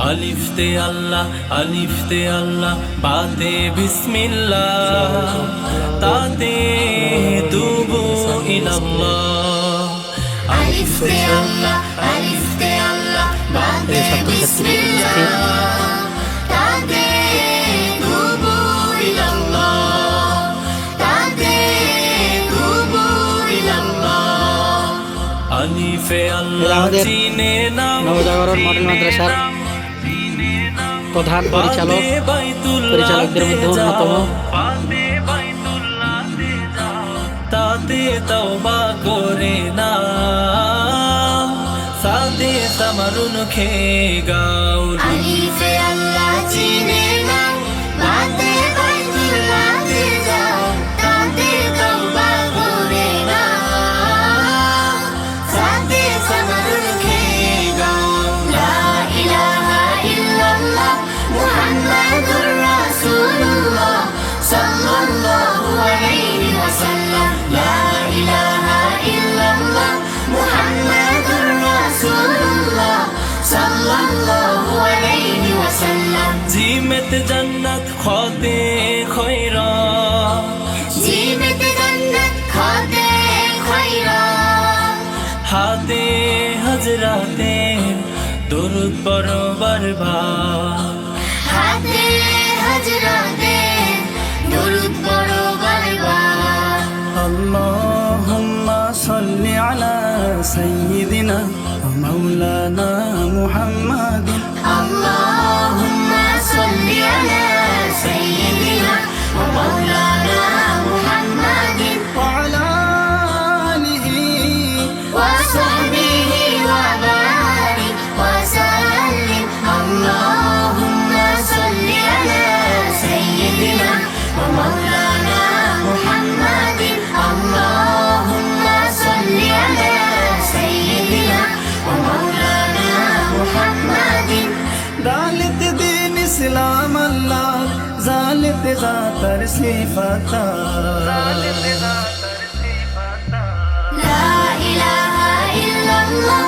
আলিফতে আল্লাহ, আলিফতে আল্লাহ, বাতে বিসমিল্লাহ, তাতে তুবু ইলাল্লাহ। আলিফতে আল্লাহ, আলিফতে আল্লাহ, বাতে বিসমিল্লাহ, তাতে তুবু ইলাল্লাহ, তাতে তুবু ইলাল্লাহ। আলিফে আল্লাহ চিনে নাও, নবজাগরণ মডেল মাদ্রাসার প্রধান পরিচালকদের মধ্যে অন্যতম। তাতে তওবা করে না, সাদে তামারুন খেয়ে গাও। আলিফে আল্লাহ চিনে নাও, বাতে বাইতুল্লাহে যাও, তাতে তওবা করে না, সাদে তামারুন খেয়ে গাও। লা ইলাহা ইল্লাল্লাহ মুহাম্মাদুর রাসূলুল্লাহ সাল্লাল্লাহু আলাইহি ওয়াসাল্লাম। লা ইলাহা ইল্লাল্লাহ মুহাম্মাদুর রাসূলুল্লাহ সাল্লাল্লাহু আলাইহি ওয়াসাল্লাম। জিমেত জান্নাত খতে খয়রা, জিমেত জান্নাত খাতে খয়রা, হাতে হজরাতে দরুদ পড়ো বারবার। হাতে হজরাতে দরুদ পড়ো বারবার। আল্লাহুম্মা সাল্লি আলা সাইয়্যিদিনা ওয়া মাওলানা মুহাম্মাদিন। আল্লাহুম্মা সাল্লি আলা সাইয়্যিদিনা ওয়া মাওলানা মুহাম্মাদিন ওয়া আলা আলিহি ওয়া সাহবিহি ওয়া বারিক ওয়া সাল্লিম। আল্লাহুম্মা সাল্লি আলা সাইয়্যিদিনা ওয়া মাওলানা মুহাম্মাদিন। আল্লাহুম্মা সাল্লি আলা সাইয়্যিদিনা ওয়া মাওলানা মুহাম্মাদিন। দালিত দিন ইসলাম আল্লাহ, জালিত জাতার সিফাতা। লা ইলাহা ইল্লাল্লাহ